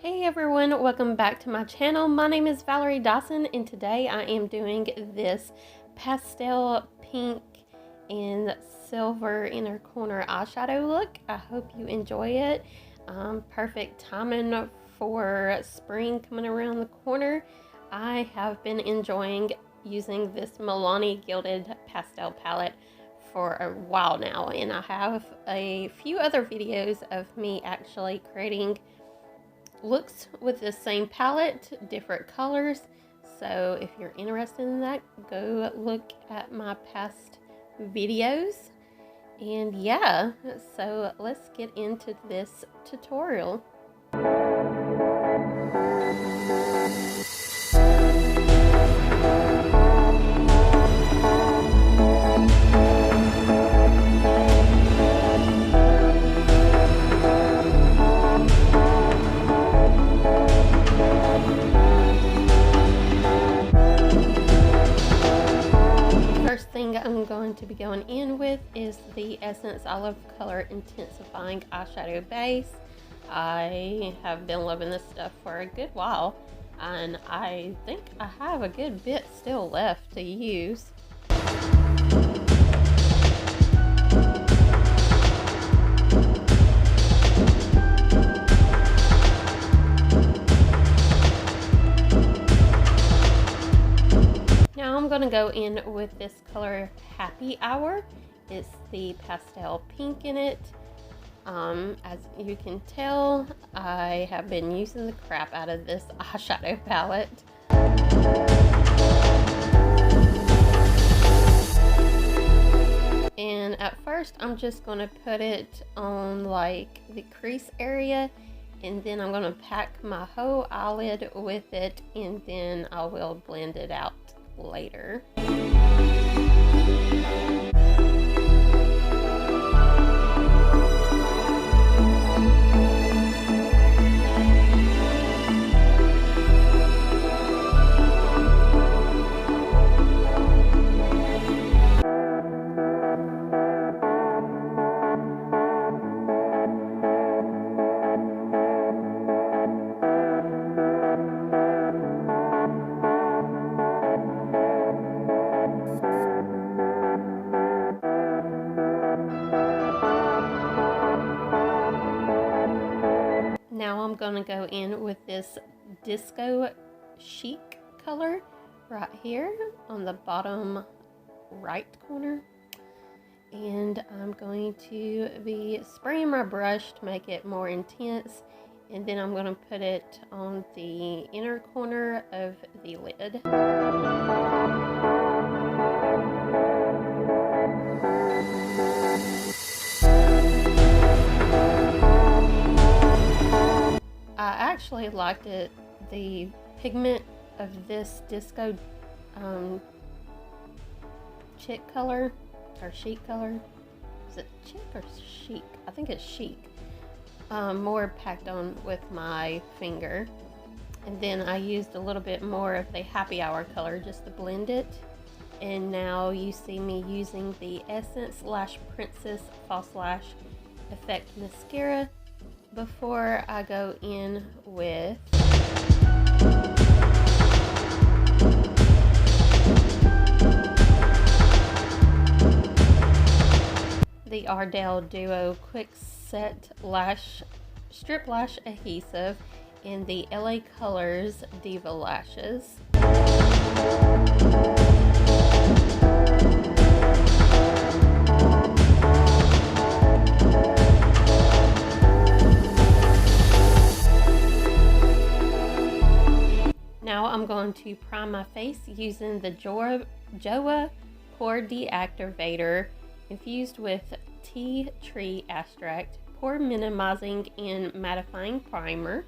Hey everyone, welcome back to my channel. My name is Valerie Dison and today I am doing this pastel pink and silver inner corner eyeshadow look. I hope you enjoy it. Perfect timing for spring coming around the corner. I have been enjoying using this Milani Gilded pastel palette for a while now, and I have a few other videos of me actually creating looks with the same palette, different colors. So if you're interested in that, go look at my past videos. And yeah, so let's get into this tutorial. I'm going to be going in with is the Essence Olive Color Intensifying Eyeshadow Base. I have been loving this stuff for a good while, and I think I have a good bit still left to use. I'm going to go in with this color Happy Hour. It's the pastel pink in it. As you can tell, I have been using the crap out of this eyeshadow palette. And at first I'm just going to put it on like the crease area, and then I'm going to pack my whole eyelid with it, and then I will blend it out later. Now I'm going to go in with this Disco Chic color right here on the bottom right corner. And I'm going to be spraying my brush to make it more intense. And then I'm going to put it on the inner corner of the lid. I actually liked it, the pigment of this Disco chic color, or chic color. Is it chic or chic? I think it's chic. More packed on with my finger. And then I used a little bit more of the Happy Hour color just to blend it. And now you see me using the Essence Lash Princess False Lash Effect Mascara before I go in with the Ardell Duo Quick Set Lash Strip Lash Adhesive in the LA Colors Diva Lashes. Now I'm going to prime my face using the Joah Pore De-Activator infused with Tea Tree Extract Pore Minimizing and Mattifying Primer.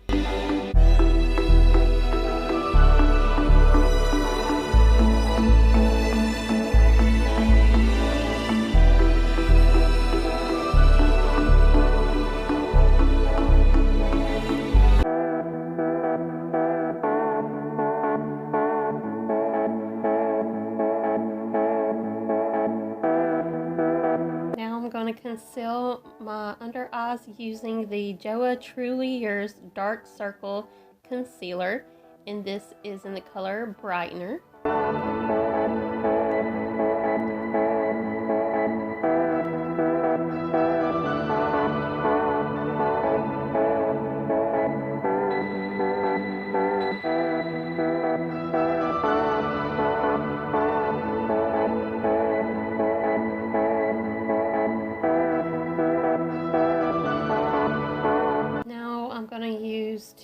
conceal my under eyes using the Joah Truly Yours Dark Circle Concealer, and this is in the color Brightener.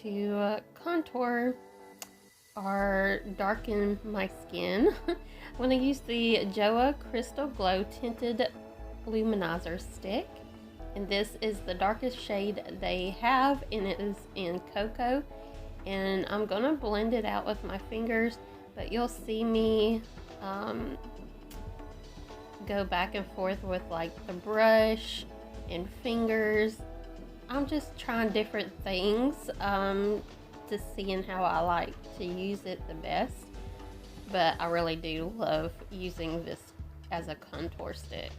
To contour or darken my skin, I'm going to use the Joah Crystal Glow Tinted Luminizer Stick, and this is the darkest shade they have, and it is in Cocoa, and I'm going to blend it out with my fingers, but you'll see me go back and forth with like the brush and fingers. I'm just trying different things to seeing how I like to use it the best, but I really do love using this as a contour stick.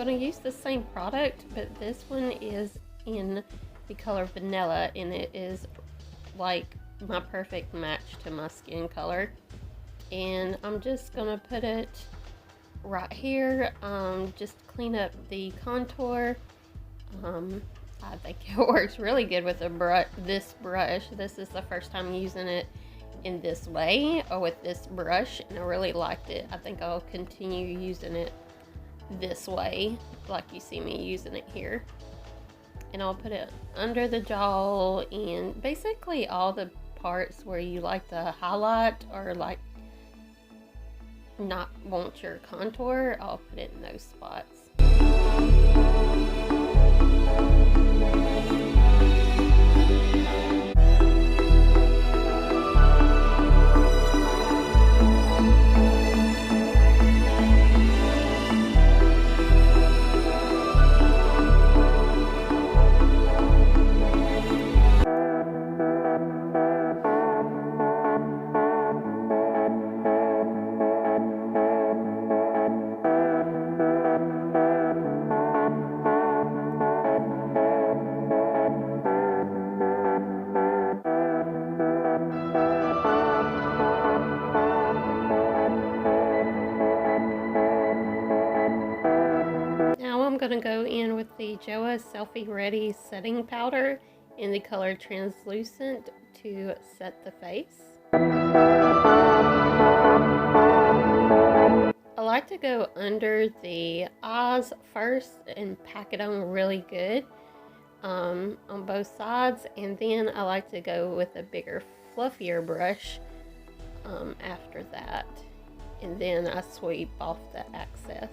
going to use the same product, but this one is in the color Vanilla, and it is like my perfect match to my skin color. And I'm just going to put it right here, just clean up the contour. I think it works really good with this brush. This is the first time using it in this way or with this brush, and I really liked it. I think I'll continue using it this way, like you see me using it here. And I'll put it under the jaw and basically all the parts where you like to highlight or like not want your contour. I'll put it in those spots. the Joah Selfie Ready setting powder in the color Translucent to set the face. I like to go under the eyes first and pack it on really good on both sides, and then I like to go with a bigger, fluffier brush after that, and then I sweep off the excess.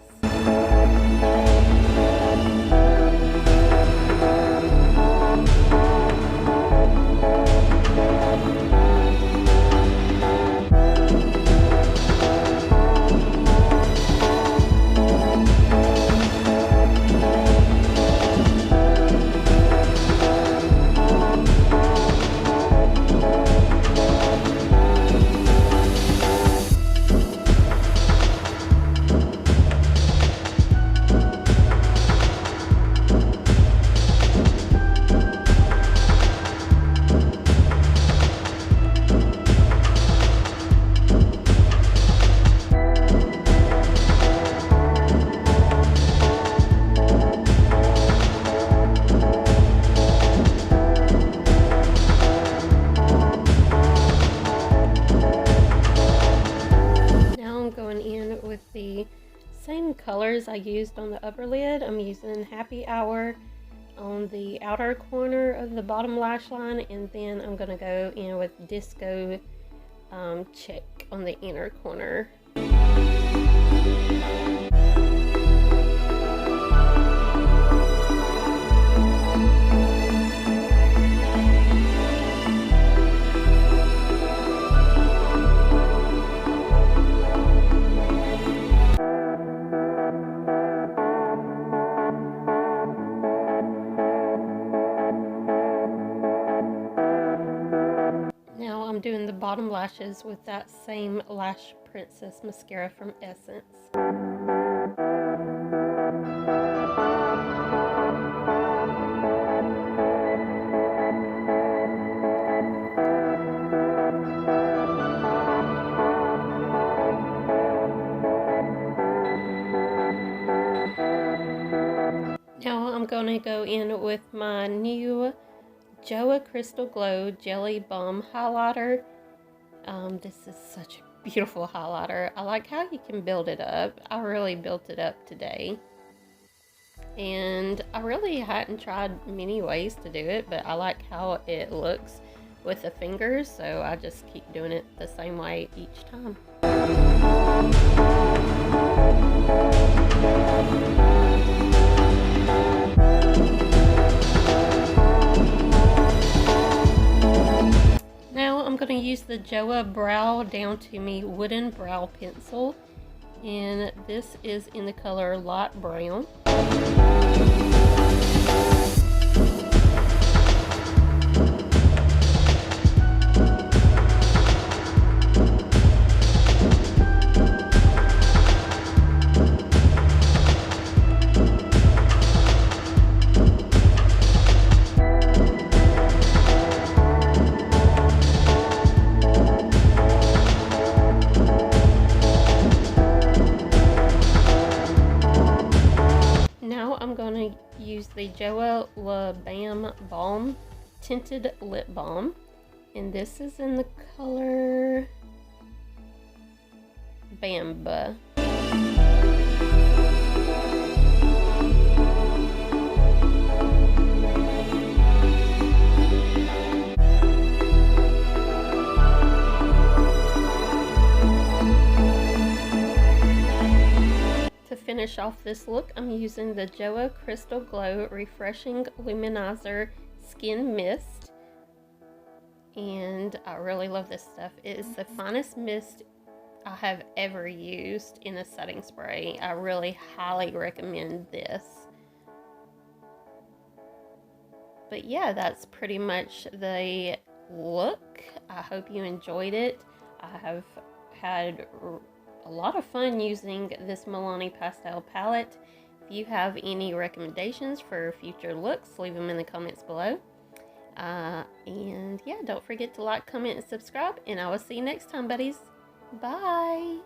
Same colors I used on the upper lid. I'm using Happy Hour on the outer corner of the bottom lash line, and then I'm going to go in with Disco Chick on the inner corner. I'm doing the bottom lashes with that same Lash Princess mascara from Essence. Now I'm going to go in with my new Joah Crystal Glow Jelly Balm Highlighter. This is such a beautiful highlighter. I like how you can build it up. I really built it up today. And I really hadn't tried many ways to do it, but I like how it looks with the fingers, so I just keep doing it the same way each time. I'm going to use the Joah Brow Down to Me Wooden Brow Pencil, and this is in the color Light Brown. The Joah La Bam Balm Tinted Lip Balm, and this is in the color Bamba. To finish off this look, I'm using the Joah Crystal Glow Refreshing Luminizer Skin Mist, and I really love this stuff. It is the finest mist I have ever used in a setting spray. I really highly recommend this. But yeah, that's pretty much the look. I hope you enjoyed it. I have had a lot of fun using this Milani pastel palette. If you have any recommendations for future looks, leave them in the comments below. And yeah, don't forget to like, comment, and subscribe, and I will see you next time, buddies. Bye.